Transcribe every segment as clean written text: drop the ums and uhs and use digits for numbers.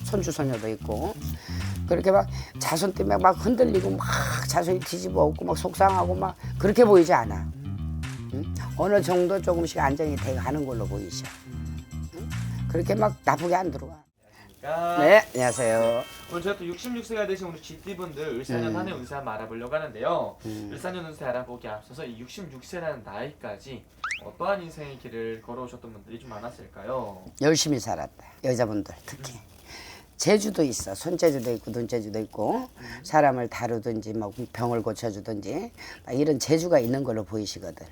손주 손녀도 있고 그렇게 막 자손 때문에 막 흔들리고 막 자손이 뒤집어 엎고 막 속상하고 막 그렇게 보이지 않아. 응? 어느 정도 조금씩 안정이 돼 가는 걸로 보이죠. 응? 그렇게 막 나쁘게 안 들어와. 네, 안녕하세요. 오늘 저희가 또 66세가 되신 우리 GT분들 을사년 한 해 운세 한번 알아보려고 하는데요. 을사년 운세 알아보기 앞서서 이 66세라는 나이까지 어떠한 인생의 길을 걸어오셨던 분들이 좀 많았을까요? 열심히 살았다. 여자분들 특히. 재주도 있어. 손재주도 있고 눈재주도 있고 사람을 다루든지 막 병을 고쳐주든지 막 이런 재주가 있는 걸로 보이시거든.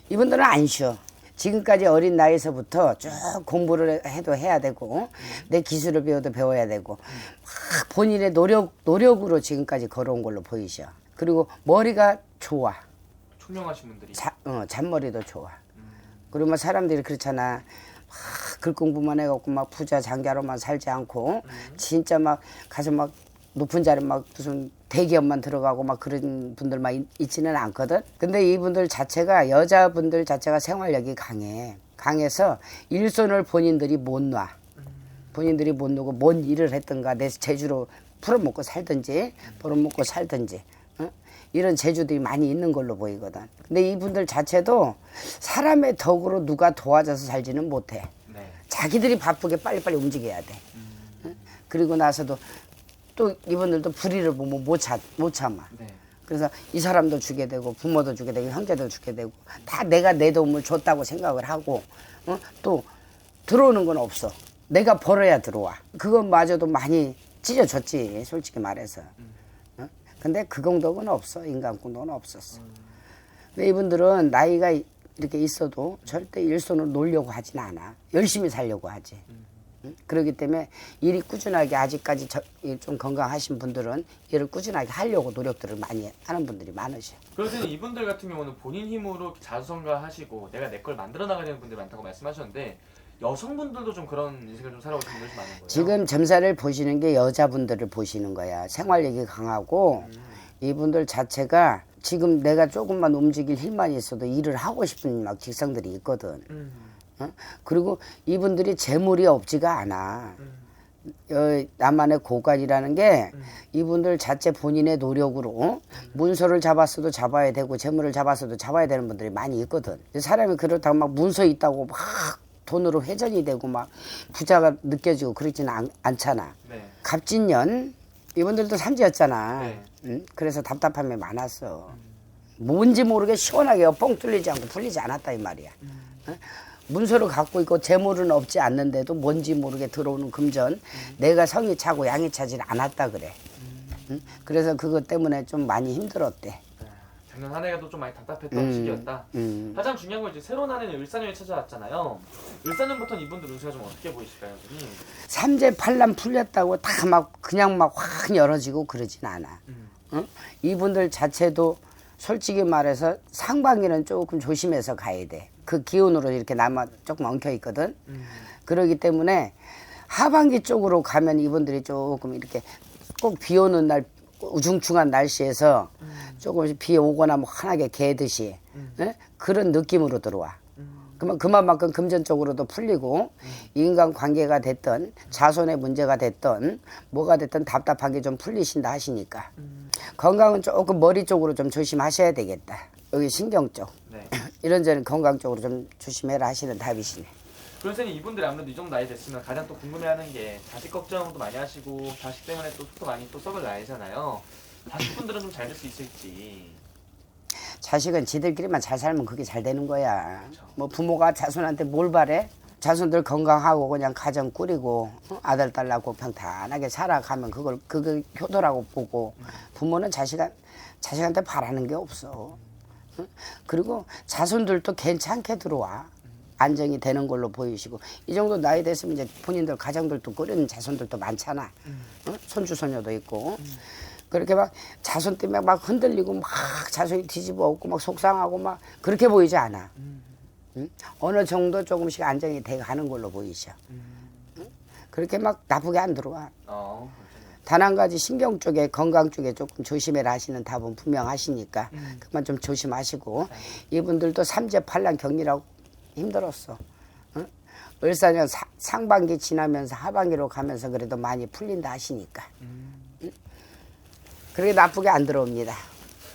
이분들은 안 쉬어. 지금까지 어린 나이에서부터 쭉 공부를 해도 해야 되고 내 기술을 배워도 배워야 되고 막 본인의 노력으로 지금까지 걸어온 걸로 보이셔. 그리고 머리가 좋아. 총명하신 분들이. 잔머리도 좋아. 그리고 막 사람들이 그렇잖아. 막 글 공부만 해갖고 막 부자 장자로만 살지 않고 진짜 막 가서 막 높은 자리 막 무슨 대기업만 들어가고 막 그런 분들만 있지는 않거든. 근데 이분들 자체가 여자분들 자체가 생활력이 강해. 강해서 일손을 본인들이 못 놔. 본인들이 못 놓고 뭔 일을 했든가 내 재주로 풀어먹고 살든지 벌어먹고 살든지 이런 재주들이 많이 있는 걸로 보이거든. 근데 이분들 자체도 사람의 덕으로 누가 도와줘서 살지는 못해. 네. 자기들이 바쁘게 빨리빨리 움직여야 돼. 그리고 나서도 또 이분들도 불의를 보면 못 참아. 네. 그래서 이 사람도 주게 되고 부모도 주게 되고 형제도 주게 되고 다 내가 내 도움을 줬다고 생각을 하고 또 들어오는 건 없어. 내가 벌어야 들어와. 그것마저도 많이 찢어졌지 솔직히 말해서. 근데 그 공덕은 없어. 인간 공덕은 없었어. 근데 이분들은 나이가 이렇게 있어도 절대 일손으로 놀려고 하진 않아. 열심히 살려고 하지. 그렇기 때문에 일이 꾸준하게 아직까지 좀 건강하신 분들은 일을 꾸준하게 하려고 노력들을 많이 하는 분들이 많으셔. 그래서 이분들 같은 경우는 본인 힘으로 자수성가하시고 내가 내 걸 만들어 나가려는 분들이 많다고 말씀하셨는데 여성분들도 좀 그런 인생을 좀 살아오신 분들이 많은 거예요? 지금 점사를 보시는 게 여자분들을 보시는 거야. 생활력이 강하고 이분들 자체가 지금 내가 조금만 움직일 힘만 있어도 일을 하고 싶은 막 직성들이 있거든. 그리고 이분들이 재물이 없지가 않아. 나만의 고관이라는 게 이분들 자체 본인의 노력으로 문서를 잡았어도 잡아야 되고 재물을 잡았어도 잡아야 되는 분들이 많이 있거든. 사람이 그렇다고 막 문서 있다고 막 돈으로 회전이 되고 막 부자가 느껴지고 그러지는 않잖아. 네. 갑진년 이분들도 삼지였잖아. 네. 그래서 답답함이 많았어. 뭔지 모르게 시원하게 뻥 뚫리지 않고 풀리지 않았다 이 말이야. 문서를 갖고 있고 재물은 없지 않는데도 뭔지 모르게 들어오는 금전 내가 성이 차고 양이 차질 않았다 그래. 그래서 그것 때문에 좀 많이 힘들었대. 작년 한 해가 좀 많이 답답했던 시기였다. 가장 중요한 건 이제 새로운 한 해는 을사년이 찾아왔잖아요. 을사년부터는 이분들 운세가 좀 어떻게 보이실까요, 선생님? 삼재팔란 풀렸다고 다 막 그냥 막 확 열어지고 그러진 않아. 이분들 자체도 솔직히 말해서 상반기는 조금 조심해서 가야 돼. 그 기운으로 이렇게 남아 조금 엉켜 있거든. 그러기 때문에 하반기 쪽으로 가면 이분들이 조금 이렇게 꼭 비 오는 날 우중충한 날씨에서 조금씩 비 오거나 뭐 환하게 개듯이 그런 느낌으로 들어와. 그러면 그만큼 금전적으로도 풀리고 인간 관계가 됐던 자손의 문제가 됐던 뭐가 됐든 답답한 게 좀 풀리신다 하시니까 건강은 조금 머리 쪽으로 좀 조심하셔야 되겠다. 여기 신경 쪽. 네. 이런저런 건강 쪽으로 좀 조심해라 하시는 답이시네. 선생님 이분들이 아무래도 이 정도 나이 됐으면 가장 또 궁금해하는 게 자식 걱정도 많이 하시고 자식 때문에 또 속도 많이 또 썩을 나이잖아요. 자식분들은 좀 잘 될 수 있을지. 자식은 지들끼리만 잘 살면 그게 잘 되는 거야. 그쵸. 뭐 부모가 자손한테 뭘 바래? 자손들 건강하고 그냥 가정 꾸리고 아들 딸 낳고 평탄하게 살아가면 그걸 효도라고 보고 부모는 자식한테 바라는 게 없어. 그리고 자손들도 괜찮게 들어와. 안정이 되는 걸로 보이시고 이 정도 나이 됐으면 이제 본인들 가정들도 꾸리는 자손들도 많잖아. 손주 손녀도 있고 그렇게 막 자손 때문에 막 흔들리고 막 자손이 뒤집어 엎고 막 속상하고 막 그렇게 보이지 않아. 어느 정도 조금씩 안정이 돼 가는 걸로 보이셔. 그렇게 막 나쁘게 안 들어와. 단 한 가지 신경 쪽에 건강 쪽에 조금 조심해라 하시는 답은 분명하시니까 그만 좀 조심하시고 이분들도 삼재팔란 격리라고 힘들었어. 을사년 상반기 지나면서 하반기로 가면서 그래도 많이 풀린다 하시니까. 그렇게 나쁘게 안 들어옵니다.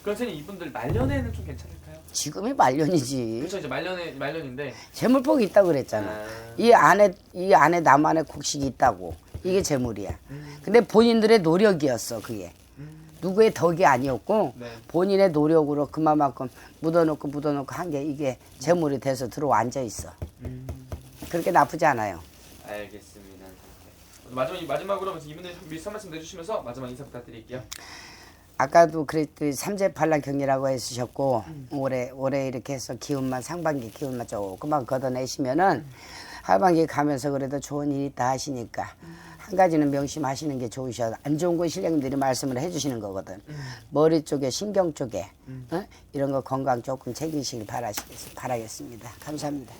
그럼 선생님 이분들 말년에는 좀 괜찮을까요? 지금이 말년이지. 그렇죠, 이제 말년인데. 재물복이 있다고 그랬잖아. 아. 이 안에 나만의 곡식이 있다고. 이게 재물이야. 근데 본인들의 노력이었어, 그게. 누구의 덕이 아니었고 네. 본인의 노력으로 그만큼 묻어놓고 한 게 이게 재물이 돼서 들어와 앉아 있어. 그렇게 나쁘지 않아요. 알겠습니다. 마지막으로 이분들 밀사 말씀 내주시면서 마지막 인사 부탁드릴게요. 아까도 그랬듯이 삼재팔랑 경리라고 해주셨고 올해 이렇게 해서 기운만 상반기 기운만 조금만 걷어내시면은 하반기 가면서 그래도 좋은 일이 있다 하시니까 한 가지는 명심하시는 게 좋으셔. 안 좋은 건 신령님들이 말씀을 해주시는 거거든. 머리 쪽에 신경 쪽에 이런 거 건강 조금 챙기시길 바라겠습니다. 감사합니다.